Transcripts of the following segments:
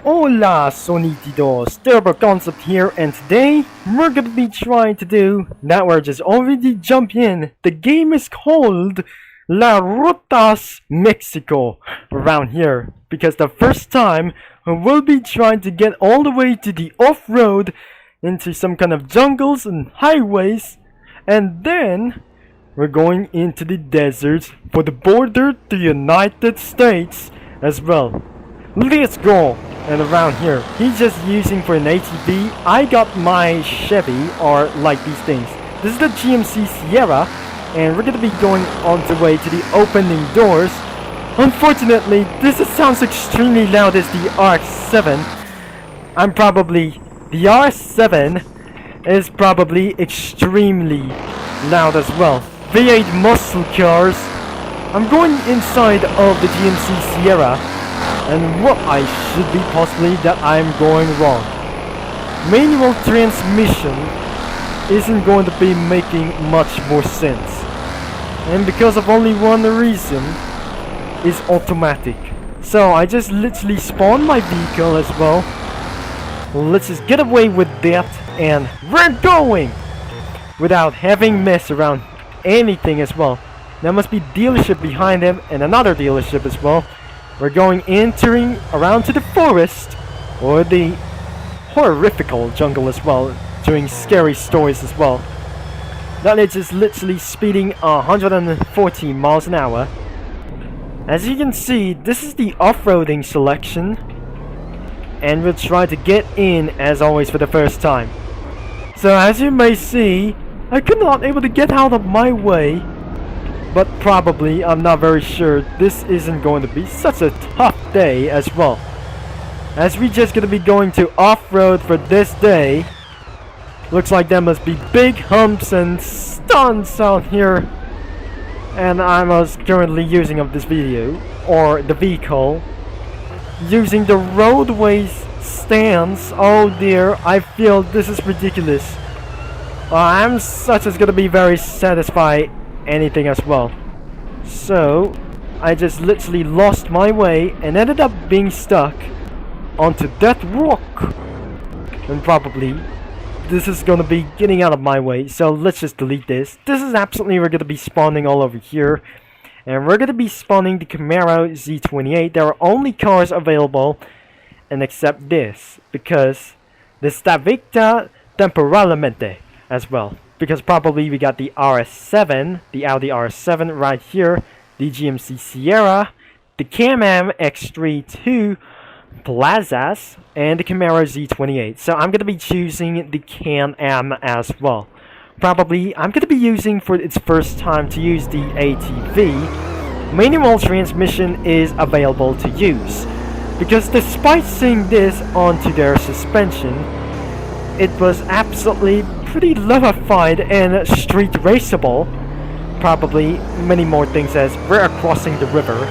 Hola soniditos, Turbo Concept here, and today we're gonna be trying to do that. We're just already jump in. The game is called La Rutas Mexico around here, because the first time we'll be trying to get all the way to the off-road into some kind of jungles and highways, and then we're going into the deserts for the border to the United States as well. Let's go! And around here, he's just using for an ATV. I got my Chevy, or like these things. This is the GMC Sierra, and we're gonna be going on the way to the opening doors. Unfortunately, this sounds extremely loud as the RX-7. The RX-7 is probably extremely loud as well. V8 muscle cars. I'm going inside of the GMC Sierra, and what I should be possibly that I'm going wrong. Manual transmission isn't going to be making much more sense, and because of only one reason, is automatic. So I just literally spawned my vehicle as well. Let's just get away with that, and we're going without having mess around anything as well. There must be dealership behind him and another dealership as well. We're going entering around to the forest or the horrifical jungle as well, doing scary stories as well. That is just literally speeding 140 miles an hour. As you can see, this is the off-roading selection, and we'll try to get in as always for the first time. So as you may see, I could not able to get out of my way. But probably, I'm not very sure, this isn't going to be such a tough day as well. As we just gonna be going to off-road for this day. Looks like there must be big humps and stunts out here. And I was currently using of this video, or the vehicle, using the roadways stands. Oh dear, I feel this is ridiculous. I'm such as gonna be very satisfied anything as well. So I just literally lost my way and ended up being stuck onto that rock, and probably this is gonna be getting out of my way. So let's just delete this. This is absolutely, we're gonna be spawning all over here, and we're gonna be spawning the Camaro Z28. There are only cars available, and except this, because this está victa temporalmente as well. Because probably we got the RS7, the Audi RS7 right here, the GMC Sierra, the Can-Am X3 2 Plazas, and the Camaro Z28. So I'm going to be choosing the Can-Am as well. Probably I'm going to be using for its first time to use the ATV. Manual transmission is available to use. Because despite seeing this onto their suspension, it was absolutely pretty levified and street raceable. Probably many more things as we're crossing the river,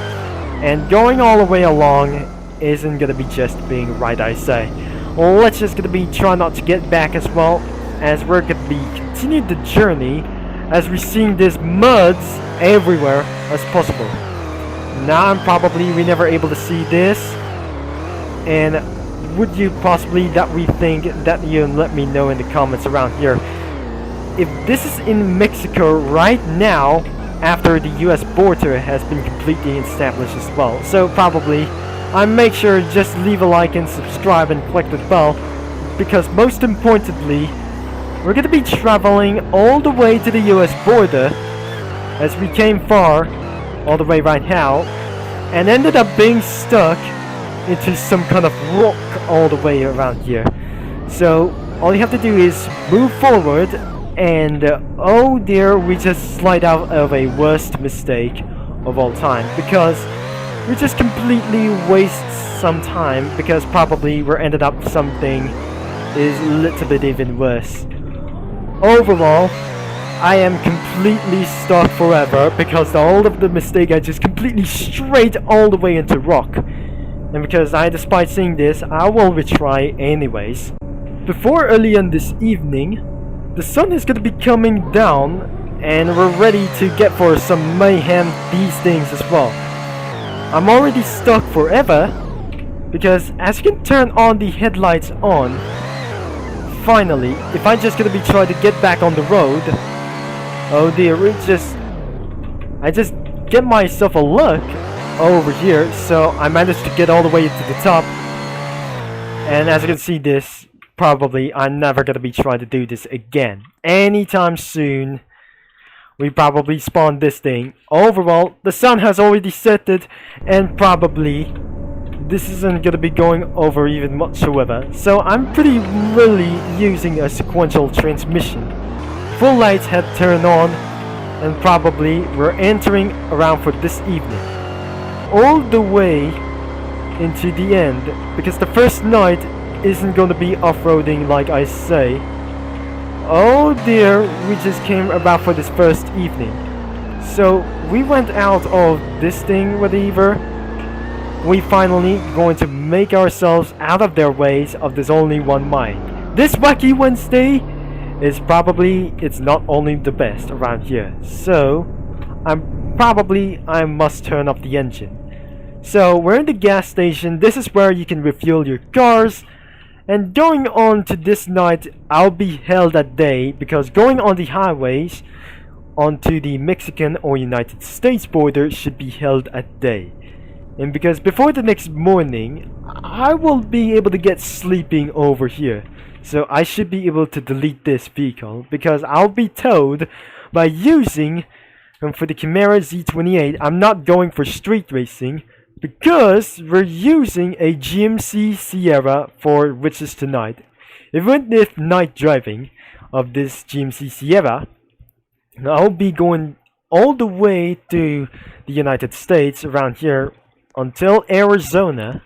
and going all the way along isn't gonna be just being right, I say. Let's just gonna be trying not to get back as well, as we're gonna be continuing the journey as we're seeing these muds everywhere as possible. Now I'm probably we never able to see this, and would you possibly that we think that you let me know in the comments around here if this is in Mexico right now after the US border has been completely established as well. So probably I make sure just leave a like and subscribe and click the bell, because most importantly we're gonna be traveling all the way to the US border, as we came far all the way right now and ended up being stuck into some kind of rock all the way around here. So all you have to do is move forward, and oh dear, we just slide out of a worst mistake of all time, because we just completely waste some time, because probably we're ended up something is a little bit even worse. Overall, I am completely stuck forever because all of the mistake I just completely straight all the way into rock. And because despite seeing this, I will retry anyways. Before early on this evening, the sun is gonna be coming down, and we're ready to get for some mayhem these things as well. I'm already stuck forever, because as you can turn on the headlights on, finally, if I just gonna be trying to get back on the road, oh dear, I just get myself a look over here, so I managed to get all the way to the top. And as you can see, this probably I'm never gonna be trying to do this again anytime soon. We probably spawned this thing. Overall, the sun has already set it, and probably this isn't gonna be going over even whatsoever. So I'm pretty really using a sequential transmission. Full lights had turned on, and probably we're entering around for this evening. All the way into the end, because the first night isn't gonna be off-roading like I say. Oh dear, we just came about for this first evening. So we went out of this thing, whatever. We finally going to make ourselves out of their ways of this only one mine. This Wacky Wednesday is probably, it's not only the best around here. So I must turn off the engine. So we're in the gas station. This is where you can refuel your cars. And going on to this night, I'll be held at day, because going on the highways onto the Mexican or United States border should be held at day. And because before the next morning, I will be able to get sleeping over here. So I should be able to delete this vehicle, because I'll be told by using, for the Camaro Z28, I'm not going for street racing, because we're using a GMC Sierra for Riches tonight. Even if night driving of this GMC Sierra, I'll be going all the way to the United States around here until Arizona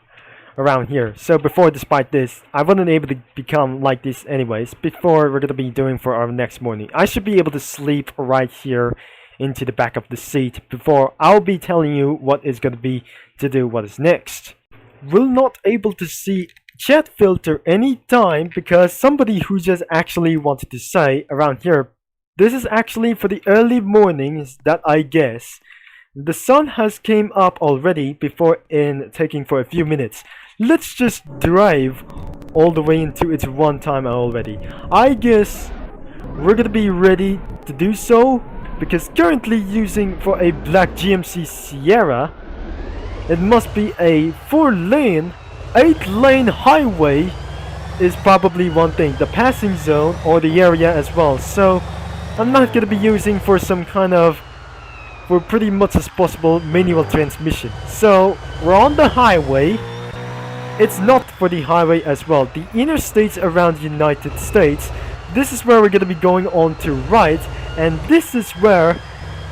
around here. So before, despite this, I wasn't able to become like this anyways. Before we're gonna be doing for our next morning, I should be able to sleep right here into the back of the seat before I'll be telling you what is gonna be to do what is next. We're not able to see chat filter anytime, because somebody who just actually wanted to say around here, this is actually for the early mornings that I guess. The sun has came up already before in taking for a few minutes. Let's just drive all the way into its one time already. I guess we're gonna be ready to do so, because currently using for a black GMC Sierra, it must be a 4-lane, 8-lane highway is probably one thing. The passing zone or the area as well. So I'm not gonna be using for some kind of, for pretty much as possible, manual transmission. So we're on the highway. It's not for the highway as well. The interstates around the United States. This is where we're gonna be going on to right, and this is where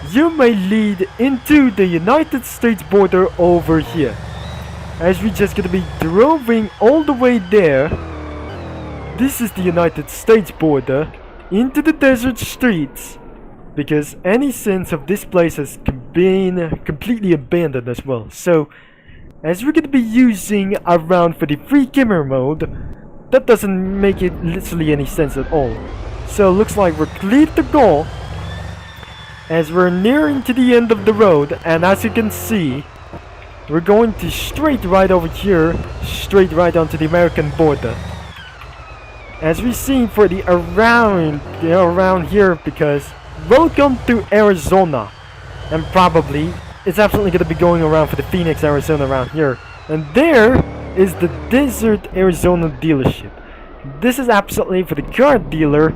you may lead into the United States border over here. As we're just gonna be driving all the way there. This is the United States border into the desert streets, because any sense of this place has been completely abandoned as well. So as we're gonna be using around for the free camera mode, that doesn't make it literally any sense at all. So looks like we're clear to go as we're nearing to the end of the road. And as you can see, we're going to straight right over here, straight right onto the American border. As we see for the around here, because welcome to Arizona, and probably it's absolutely going to be going around for the Phoenix, Arizona around here. And there is the Desert, Arizona dealership. This is absolutely for the car dealer.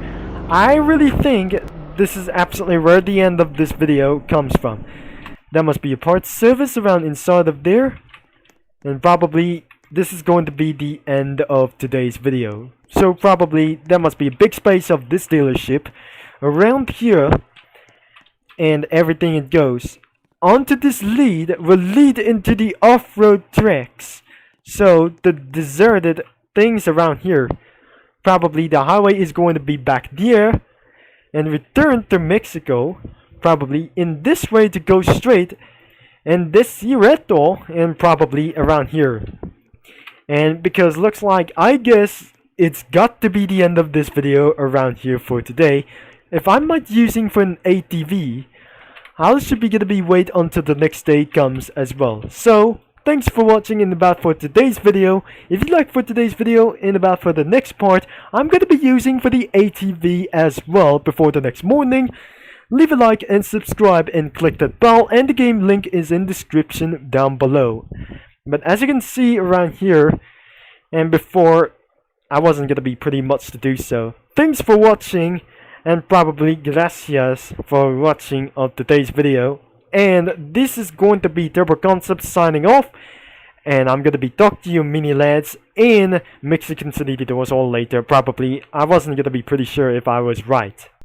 I really think this is absolutely where the end of this video comes from. There must be a parts service around inside of there, and probably this is going to be the end of today's video. So probably there must be a big space of this dealership around here, and everything it goes onto this lead will lead into the off-road tracks. So the deserted things around here, probably the highway is going to be back there and return to Mexico, probably in this way to go straight, and this Cireto, and probably around here. And because looks like, I guess it's got to be the end of this video around here for today. If I'm not using for an ATV, I should be gonna be wait until the next day comes as well. So thanks for watching and about for today's video. If you like for today's video and about for the next part, I'm gonna be using for the ATV as well before the next morning. Leave a like and subscribe and click that bell, and the game link is in description down below. But as you can see around here, and before, I wasn't gonna be pretty much to do so. Thanks for watching, and probably gracias for watching of today's video. And this is going to be Turbo Concepts signing off, and I'm gonna be talking to you mini lads in Mexican City. It was all later, probably. I wasn't gonna be pretty sure if I was right.